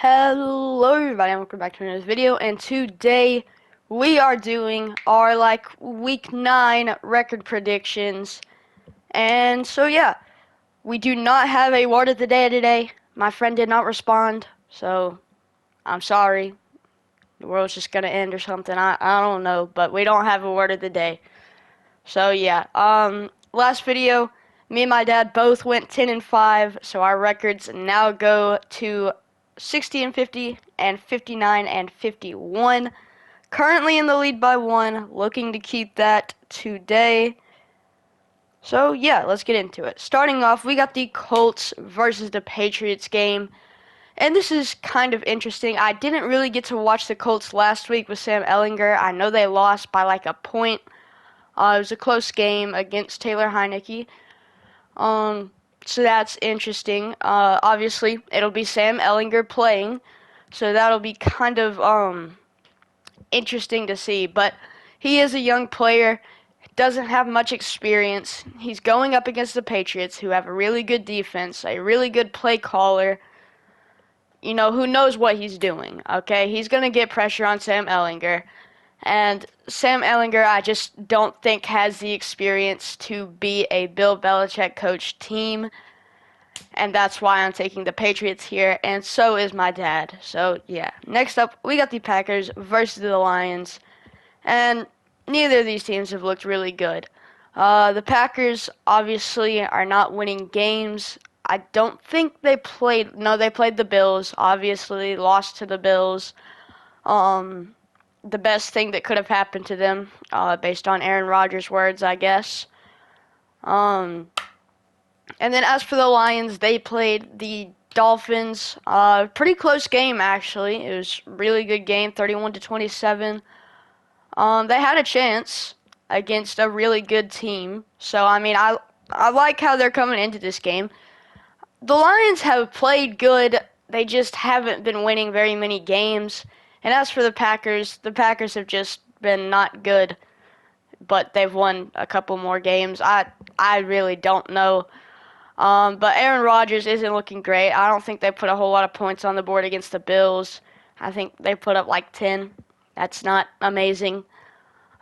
Hello everybody, and welcome back to another video, and today we are doing our week 9 record predictions. And so yeah, we do not have a word of the day today. My friend did not respond, so I'm sorry. The world's just gonna end or something. I don't know, but we don't have a word of the day. So yeah, last video, me and my dad both went 10 and 5, so our records now go to 60 and 50 and 59 and 51. Currently in the lead by 1, looking to keep that today. So yeah, let's get into it. Starting off, we got the Colts versus the Patriots game. And this is kind of interesting. I didn't really get to watch the Colts last week with Sam Ehlinger. I know they lost by like a point. It was a close game against Taylor Heinicke. So that's interesting. Obviously, it'll be Sam Ehlinger playing, so that'll be kind of interesting to see. But he is a young player, doesn't have much experience. He's going up against the Patriots, who have a really good defense, a really good play caller. You know, who knows what he's doing, okay? He's going to get pressure on Sam Ehlinger. And Sam Ehlinger, I just don't think has the experience to be a Bill Belichick coach team. And that's why I'm taking the Patriots here, and so is my dad. So, yeah. Next up, we got the Packers versus the Lions. And neither of these teams have looked really good. The Packers, obviously, are not winning games. I don't think they played... No, they played the Bills. Obviously, lost to the Bills. The best thing that could have happened to them, based on Aaron Rodgers' words, I guess. And then as for the Lions, they played the Dolphins. Pretty close game, actually. It was a really good game, 31-27. They had a chance against a really good team. So, I mean, I like how they're coming into this game. The Lions have played good. They just haven't been winning very many games. And as for the Packers have just been not good, but they've won a couple more games. I really don't know. But Aaron Rodgers isn't looking great. I don't think they put a whole lot of points on the board against the Bills. I think they put up like 10. That's not amazing.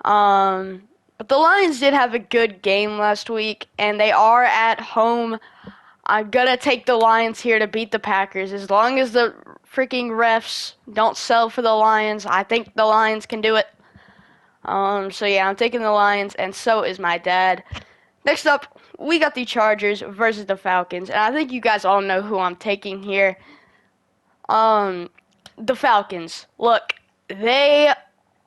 But the Lions did have a good game last week, and they are at home. I'm gonna take the Lions here to beat the Packers. As long as the freaking refs don't sell for the Lions, I think the Lions can do it. So yeah, I'm taking the Lions, and so is my dad. Next up, we got the Chargers versus the Falcons, and I think you guys all know who I'm taking here. The Falcons. Look, they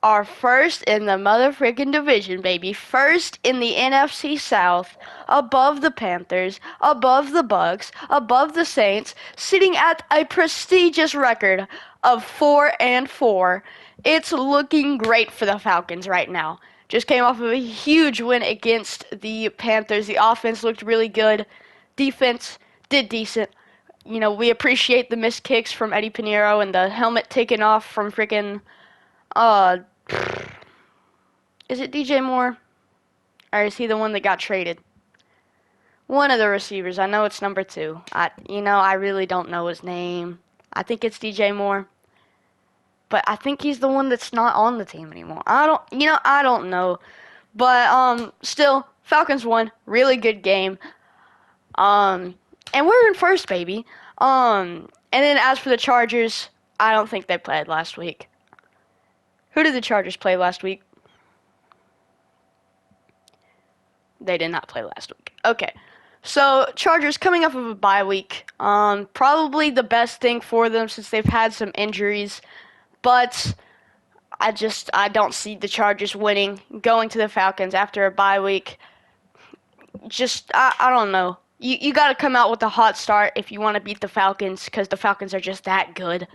are first in the motherfucking division, baby. First in the NFC South, above the Panthers, above the Bucks, above the Saints, sitting at a prestigious record of 4-4. It's looking great for the Falcons right now. Just came off of a huge win against the Panthers. The offense looked really good. Defense did decent. You know, we appreciate the missed kicks from Eddie Pinheiro and the helmet taken off from freaking is it DJ Moore? Or is he the one that got traded? One of the receivers. I know it's number 2. I really don't know his name. I think it's DJ Moore. But I think he's the one that's not on the team anymore. I don't know. But still, Falcons won. Really good game. And we're in first, baby. And then as for the Chargers, I don't think they played last week. Who did the Chargers play last week? They did not play last week. Okay. So, Chargers coming off of a bye week. Probably the best thing for them since they've had some injuries. But I don't see the Chargers winning, going to the Falcons after a bye week. I don't know. You got to come out with a hot start if you want to beat the Falcons, because the Falcons are just that good.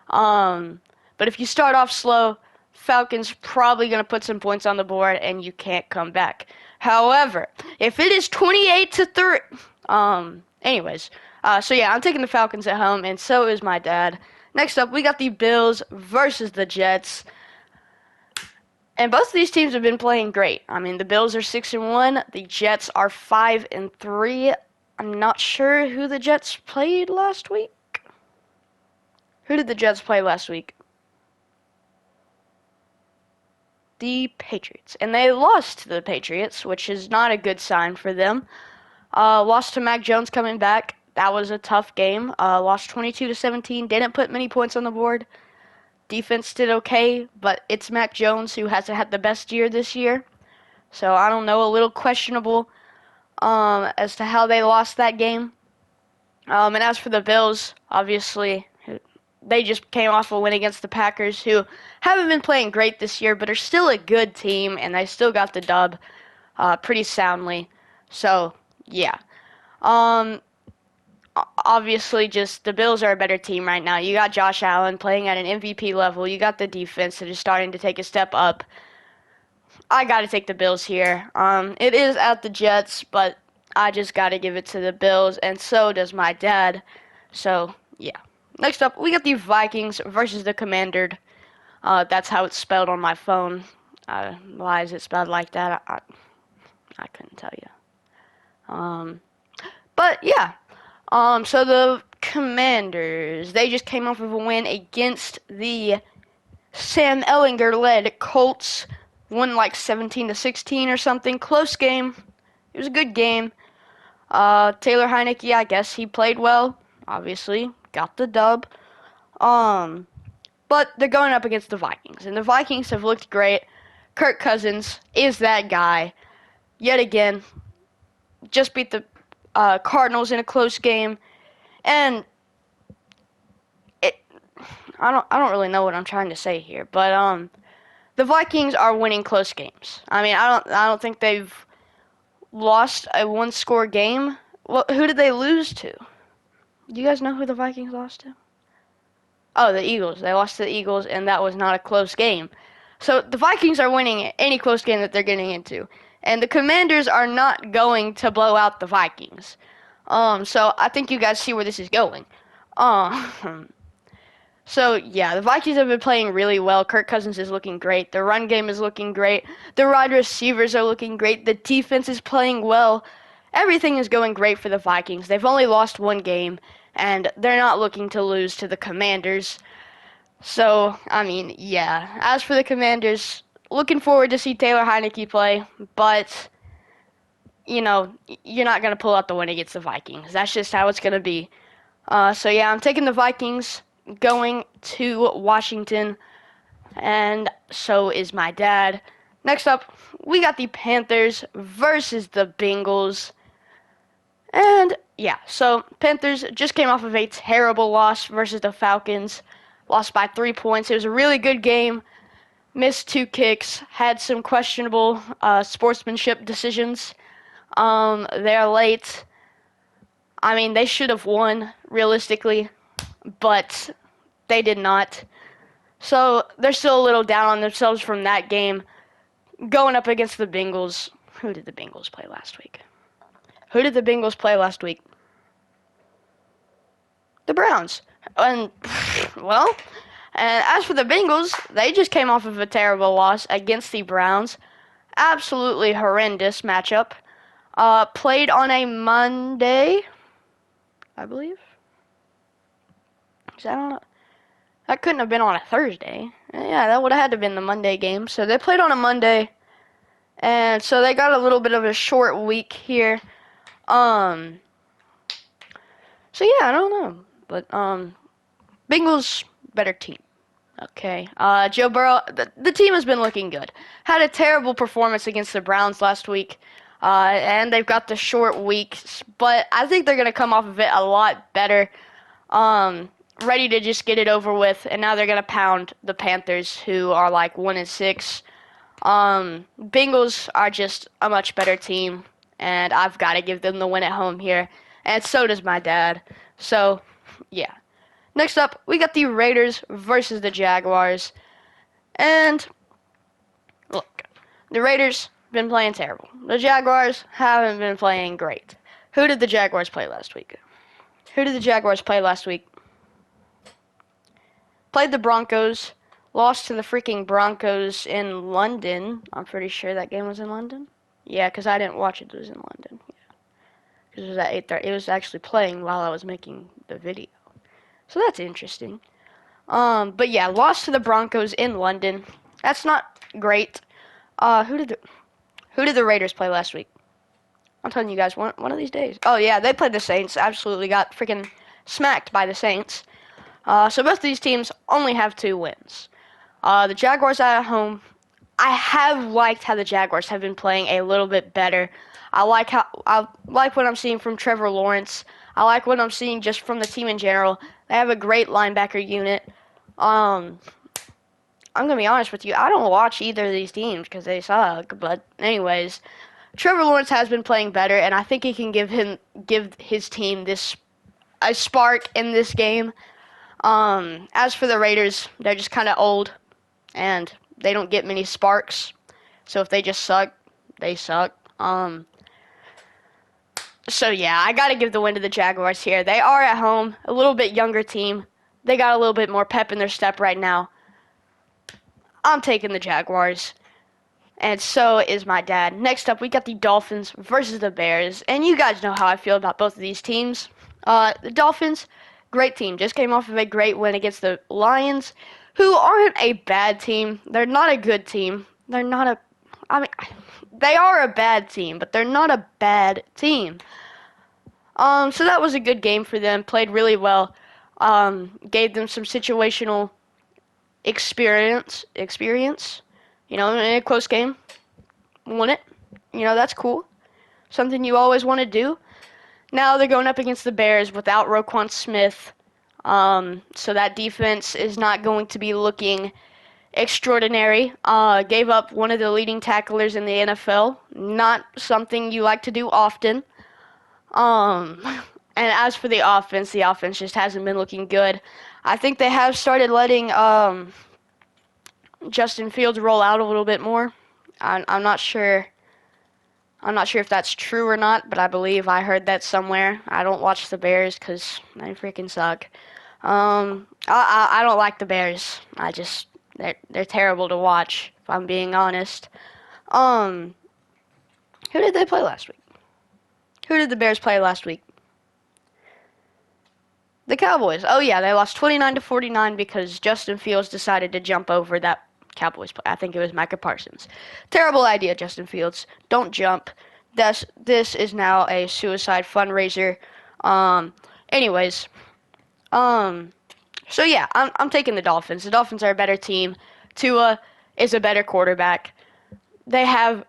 But if you start off slow, Falcons probably going to put some points on the board, and you can't come back. However, if it is 28-3, so yeah, I'm taking the Falcons at home, and so is my dad. Next up, we got the Bills versus the Jets. And both of these teams have been playing great. I mean, the Bills are 6-1, the Jets are 5-3. I'm not sure who the Jets played last week. Who did the Jets play last week? The Patriots. And they lost to the Patriots, which is not a good sign for them. Lost to Mac Jones coming back. That was a tough game. Lost 22-17. Didn't put many points on the board. Defense did okay, but it's Mac Jones who hasn't had the best year this year. So I don't know, a little questionable as to how they lost that game. And as for the Bills, obviously, they just came off a win against the Packers, who haven't been playing great this year, but are still a good team, and they still got the dub pretty soundly. So, yeah. Obviously, just the Bills are a better team right now. You got Josh Allen playing at an MVP level. You got the defense that is starting to take a step up. I got to take the Bills here. It is at the Jets, but I just got to give it to the Bills, and so does my dad. So, yeah. Next up, we got the Vikings versus the Commanders. That's how it's spelled on my phone. Why is it spelled like that? I couldn't tell you. But, yeah. So the Commanders, they just came off of a win against the Sam Ehlinger-led Colts. Won like 17-16 or something. Close game. It was a good game. Taylor Heinicke, I guess he played well. Obviously, got the dub. But they're going up against the Vikings, and the Vikings have looked great. Kirk Cousins is that guy. Yet again, just beat the Cardinals in a close game, and I don't really know what I'm trying to say here, but the Vikings are winning close games. I mean, I don't think they've lost a one-score game. Well, who did they lose to? Do you guys know who the Vikings lost to? Oh, the Eagles. They lost to the Eagles, and that was not a close game. So the Vikings are winning any close game that they're getting into. And the Commanders are not going to blow out the Vikings. So I think you guys see where this is going. So yeah, the Vikings have been playing really well. Kirk Cousins is looking great. The run game is looking great. The wide receivers are looking great. The defense is playing well. Everything is going great for the Vikings. They've only lost one game, and they're not looking to lose to the Commanders. So, I mean, yeah. As for the Commanders, looking forward to see Taylor Heinicke play, but, you know, you're not going to pull out the win against the Vikings. That's just how it's going to be. So, yeah, I'm taking the Vikings, going to Washington, and so is my dad. Next up, we got the Panthers versus the Bengals. And, yeah, so Panthers just came off of a terrible loss versus the Falcons. Lost by 3 points. It was a really good game. Missed 2 kicks. Had some questionable sportsmanship decisions. They're late. I mean, they should have won, realistically, but they did not. So they're still a little down on themselves from that game. Going up against the Bengals. Who did the Bengals play last week? Who did the Bengals play last week? The Browns. And, well, and as for the Bengals, they just came off of a terrible loss against the Browns. Absolutely horrendous matchup. Played on a Monday, I believe. I don't know. That couldn't have been on a Thursday. Yeah, that would have had to have been the Monday game. So they played on a Monday, and so they got a little bit of a short week here. So yeah, I don't know, but Bengals better team. Okay. Joe Burrow, the team has been looking good. Had a terrible performance against the Browns last week, and they've got the short weeks, but I think they're gonna come off of it a lot better. Ready to just get it over with, and now they're gonna pound the Panthers, who are like 1-6. Bengals are just a much better team, and I've got to give them the win at home here, and so does my dad. So, yeah. Next up, we got the Raiders versus the Jaguars, and look, the Raiders been playing terrible. The Jaguars haven't been playing great. Who did the Jaguars play last week? Who did the Jaguars play last week? Played the Broncos, lost to the freaking Broncos in London. I'm pretty sure that game was in London. Yeah, because I didn't watch it. It was in London. Yeah, because it was at 8:30. It was actually playing while I was making the video. So that's interesting. But yeah, lost to the Broncos in London. That's not great. Who did the Raiders play last week? I'm telling you guys one of these days. Oh yeah, they played the Saints. Absolutely got freaking smacked by the Saints. So both of these teams only have 2 wins. The Jaguars are at home. I have liked how the Jaguars have been playing a little bit better. I like what I'm seeing from Trevor Lawrence. I like what I'm seeing just from the team in general. They have a great linebacker unit. I'm gonna be honest with you. I don't watch either of these teams because they suck. But anyways, Trevor Lawrence has been playing better, and I think he can give his team this a spark in this game. As for the Raiders, they're just kind of old, and they don't get many sparks. So if they just suck, they suck. So yeah, I gotta give the win to the Jaguars here. They are at home, a little bit younger team. They got a little bit more pep in their step right now. I'm taking the Jaguars. And so is my dad. Next up, we got the Dolphins versus the Bears. And you guys know how I feel about both of these teams. The Dolphins, great team. Just came off of a great win against the Lions, who aren't a bad team. They're not a good team. They are a bad team, but they're not a bad team. So that was a good game for them. Played really well. Gave them some situational experience. In a close game. Won it. That's cool. Something you always want to do. Now they're going up against the Bears without Roquan Smith. So that defense is not going to be looking extraordinary. Gave up one of the leading tacklers in the NFL. Not something you like to do often. And as for the offense just hasn't been looking good. I think they have started letting Justin Fields roll out a little bit more. I'm not sure. I'm not sure if that's true or not, but I believe I heard that somewhere. I don't watch the Bears because they freaking suck. I don't like the Bears. They're terrible to watch, if I'm being honest. Who did they play last week? Who did the Bears play last week? The Cowboys. Oh yeah, they lost 29-49 because Justin Fields decided to jump over that Cowboys play. I think it was Micah Parsons. Terrible idea, Justin Fields. Don't jump. This is now a suicide fundraiser. Anyways. So yeah, I'm taking the Dolphins. The Dolphins are a better team. Tua is a better quarterback. They have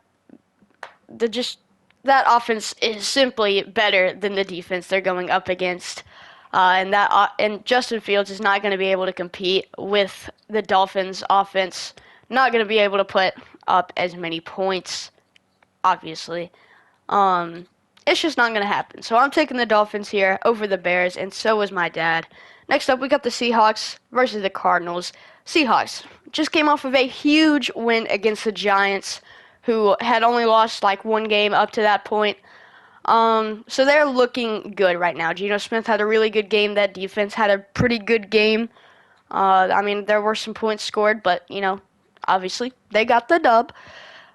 that offense is simply better than the defense they're going up against. And Justin Fields is not going to be able to compete with the Dolphins' offense. Not going to be able to put up as many points, obviously. It's just not going to happen. So I'm taking the Dolphins here over the Bears, and so is my dad. Next up, we got the Seahawks versus the Cardinals. Seahawks just came off of a huge win against the Giants, who had only lost like one game up to that point. So they're looking good right now. Geno Smith had a really good game. That defense had a pretty good game. There were some points scored, but, obviously they got the dub.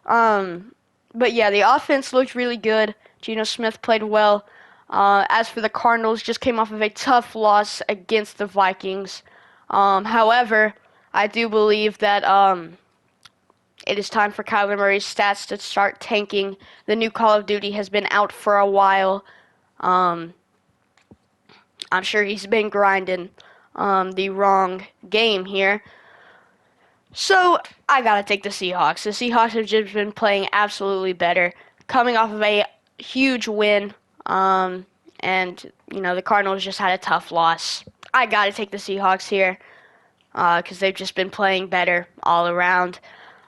But yeah, the offense looked really good. Geno Smith played well. As for the Cardinals, just came off of a tough loss against the Vikings. However, I do believe that it is time for Kyler Murray's stats to start tanking. The new Call of Duty has been out for a while. I'm sure he's been grinding the wrong game here. So, I gotta take the Seahawks. The Seahawks have just been playing absolutely better, coming off of a huge win. And, the Cardinals just had a tough loss. I gotta take the Seahawks here, because they've just been playing better all around.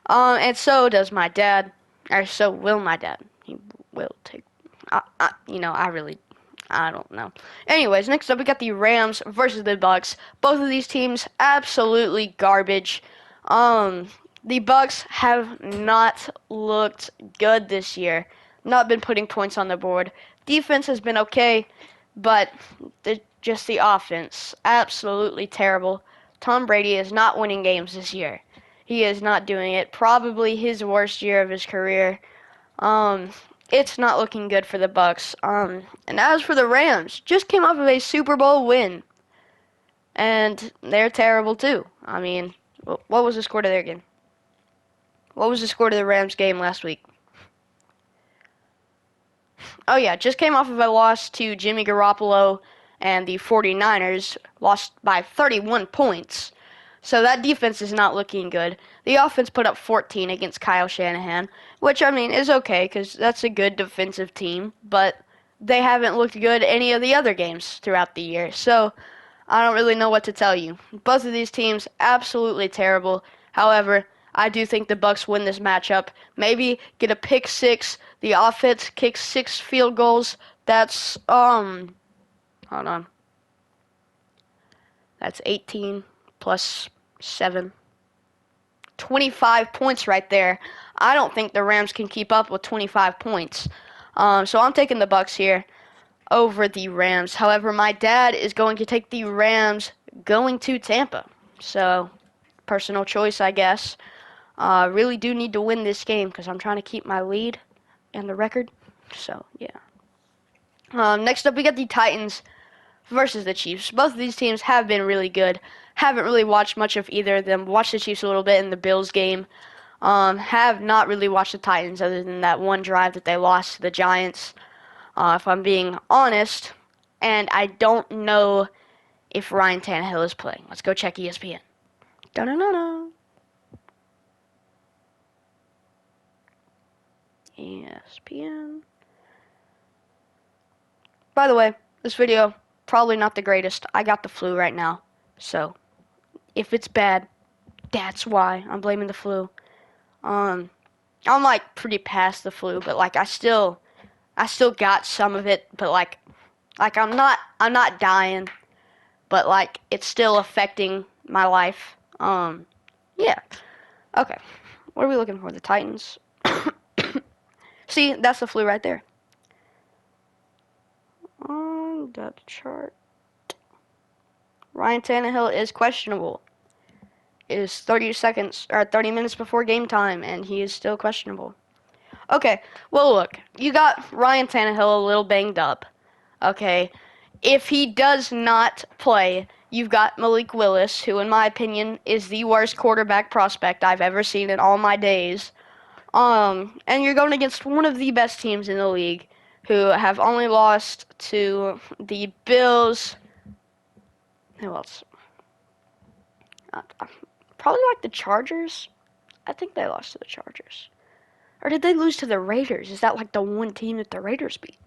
And so does my dad, or so will my dad. He will take, I don't know. Anyways, next up we got the Rams versus the Bucks. Both of these teams absolutely garbage. The Bucks have not looked good this year. Not been putting points on the board. Defense has been okay, but just the offense, absolutely terrible. Tom Brady is not winning games this year. He is not doing it. Probably his worst year of his career. It's not looking good for the Bucks. And as for the Rams, just came off of a Super Bowl win. and they're terrible too. I mean, what was the score to their game? What was the score to the Rams game last week? Oh yeah, just came off of a loss to Jimmy Garoppolo and the 49ers, lost by 31 points. So that defense is not looking good. The offense put up 14 against Kyle Shanahan, which I mean is okay because that's a good defensive team, but they haven't looked good any of the other games throughout the year. So I don't really know what to tell you. Both of these teams absolutely terrible. However, I do think the Bucks win this matchup. Maybe get a pick six. The offense kicks 6 field goals. That's hold on. That's 18 plus 7. 25 points right there. I don't think the Rams can keep up with 25 points. So I'm taking the Bucks here over the Rams. However, my dad is going to take the Rams going to Tampa. So, personal choice, I guess. Really do need to win this game because I'm trying to keep my lead and the record. So, yeah. Next up, we got the Titans versus the Chiefs. Both of these teams have been really good. Haven't really watched much of either of them. Watched the Chiefs a little bit in the Bills game. Have not really watched the Titans other than that one drive that they lost to the Giants. If I'm being honest, and I don't know if Ryan Tannehill is playing. Let's go check ESPN. Da-da-da-da. ESPN. By the way, this video, probably not the greatest. I got the flu right now. So, if it's bad, that's why I'm blaming the flu. I'm like pretty past the flu, but like I still got some of it, but like I'm not dying, but like it's still affecting my life. Yeah. Okay. What are we looking for? The Titans. See, that's the flu right there. On the chart. Ryan Tannehill is questionable. It is 30 minutes before game time, and he is still questionable. Okay, well look, you got Ryan Tannehill a little banged up. Okay, if he does not play, you've got Malik Willis, who in my opinion is the worst quarterback prospect I've ever seen in all my days. And you're going against one of the best teams in the league, who have only lost to the Bills. Who else? Probably like the Chargers. I think they lost to the Chargers. Or did they lose to the Raiders? Is that like the one team that the Raiders beat?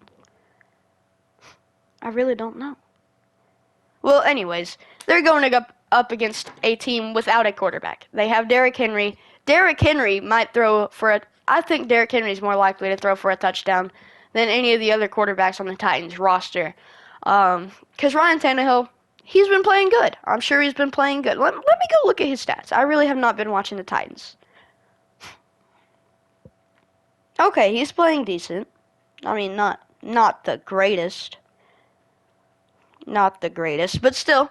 I really don't know. Well, anyways, they're going up against a team without a quarterback. They have Derrick Henry. Derrick Henry might throw for a... I think Derrick Henry is more likely to throw for a touchdown than any of the other quarterbacks on the Titans roster. Because Ryan Tannehill, he's been playing good. I'm sure he's been playing good. Let me go look at his stats. I really have not been watching the Titans. Okay, he's playing decent. I mean, not the greatest. Not the greatest, but still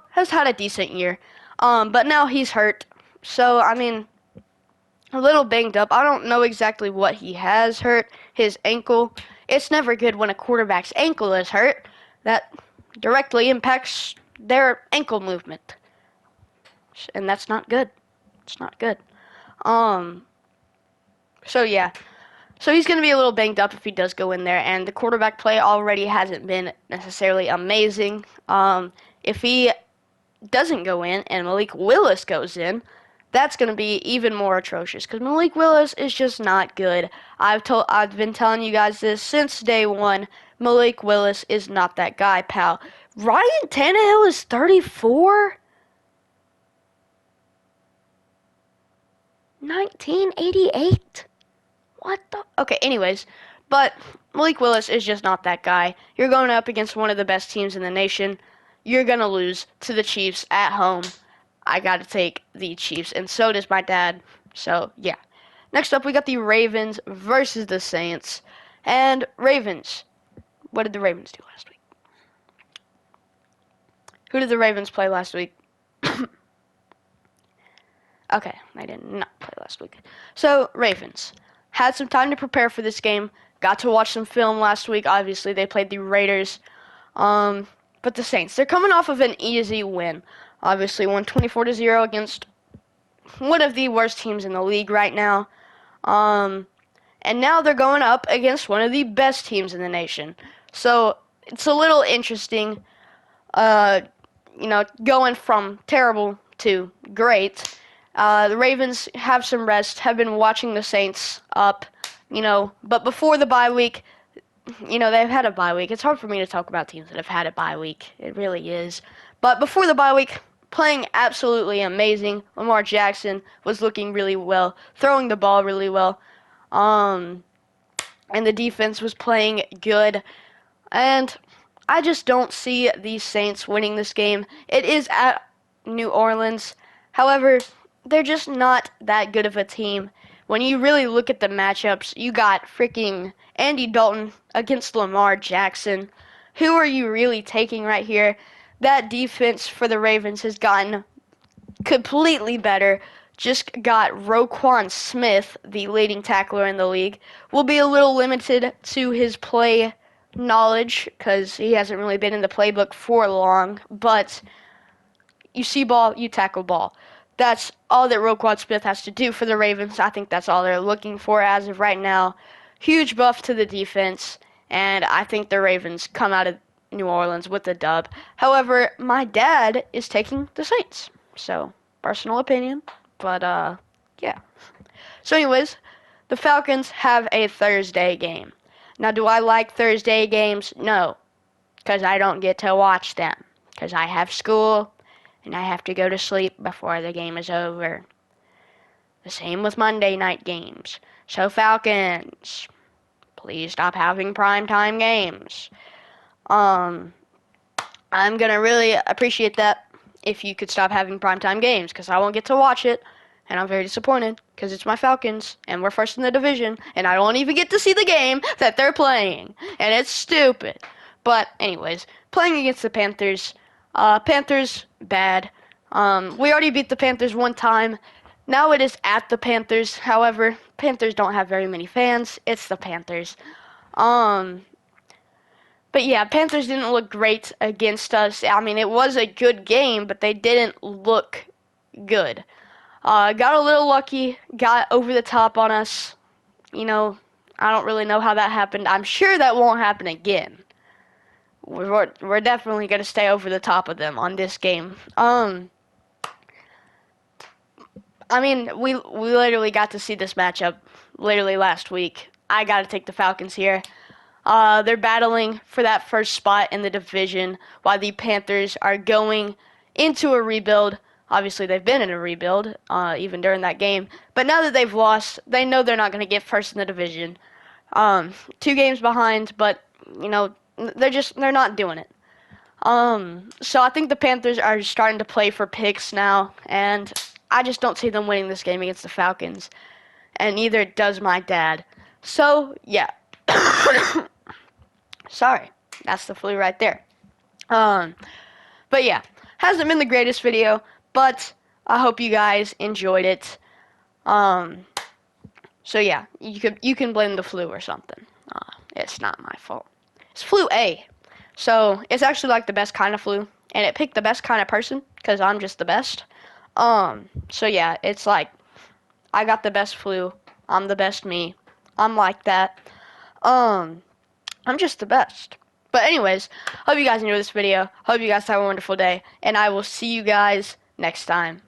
has had a decent year. But now he's hurt. So, I mean, a little banged up. I don't know exactly what he has hurt. His ankle. It's never good when a quarterback's ankle is hurt. That directly impacts their ankle movement. And that's not good. It's not good. So yeah. So he's going to be a little banged up if he does go in there, and the quarterback play already hasn't been necessarily amazing. If he doesn't go in and Malik Willis goes in, that's going to be even more atrocious because Malik Willis is just not good. I've been telling you guys this since day one. Malik Willis is not that guy, pal. Ryan Tannehill is 34? 1988? What the? Okay, anyways. But Malik Willis is just not that guy. You're going up against one of the best teams in the nation. You're going to lose to the Chiefs at home. I got to take the Chiefs, and so does my dad. So, yeah. Next up, we got the Ravens versus the Saints. And Ravens. What did the Ravens do last week? Who did the Ravens play last week? Okay, they did not play last week. So, Ravens. Had some time to prepare for this game. Got to watch some film last week. Obviously, they played the Raiders. but the Saints, they're coming off of an easy win. Obviously, won 24-0 against one of the worst teams in the league right now. And now they're going up against one of the best teams in the nation. So it's a little interesting, going from terrible to great. The Ravens have some rest, have been watching the Saints up, but before the bye week, they've had a bye week. It's hard for me to talk about teams that have had a bye week. It really is. But before the bye week, playing absolutely amazing. Lamar Jackson was looking really well, throwing the ball really well. And the defense was playing good. And I just don't see the Saints winning this game. It is at New Orleans. However, they're just not that good of a team. When you really look at the matchups, you got freaking Andy Dalton against Lamar Jackson. Who are you really taking right here? That defense for the Ravens has gotten completely better. Just got Roquan Smith, the leading tackler in the league. Will be a little limited to his play knowledge because he hasn't really been in the playbook for long. But you see ball, you tackle ball. That's all that Roquan Smith has to do for the Ravens. I think that's all they're looking for as of right now. Huge buff to the defense, and I think the Ravens come out of New Orleans with a dub. However, my dad is taking the Saints. So, personal opinion. But, yeah. So, anyways, the Falcons have a Thursday game. Now, do I like Thursday games? No, because I don't get to watch them. Because I have school, and I have to go to sleep before the game is over. The same with Monday night games. So, Falcons, please stop having primetime games. I'm going to really appreciate that if you could stop having primetime games, because I won't get to watch it, and I'm very disappointed, because it's my Falcons, and we're first in the division, and I don't even get to see the game that they're playing, and it's stupid. But anyways, playing against the Panthers, Panthers, bad. We already beat the Panthers one time. Now it is at the Panthers. However, Panthers don't have very many fans. It's the Panthers. But yeah, Panthers didn't look great against us. I mean, it was a good game, but they didn't look good. Got a little lucky, got over the top on us. I don't really know how that happened. I'm sure that won't happen again. We're definitely going to stay over the top of them on this game. I mean, we literally got to see this matchup literally last week. I got to take the Falcons here. They're battling for that first spot in the division while the Panthers are going into a rebuild. Obviously, they've been in a rebuild even during that game. But now that they've lost, they know they're not going to get first in the division. 2 games behind, but, they're not doing it. So I think the Panthers are starting to play for picks now, and I just don't see them winning this game against the Falcons. And neither does my dad. So, yeah. Sorry, that's the flu right there. But yeah, hasn't been the greatest video, but I hope you guys enjoyed it. So yeah, you can blame the flu or something. It's not my fault. It's flu A, so it's actually like the best kind of flu, and it picked the best kind of person because I'm just the best. So yeah, it's like I got the best flu. I'm the best me. I'm like that. I'm just the best. But anyways, hope you guys enjoyed this video. Hope you guys have a wonderful day. And I will see you guys next time.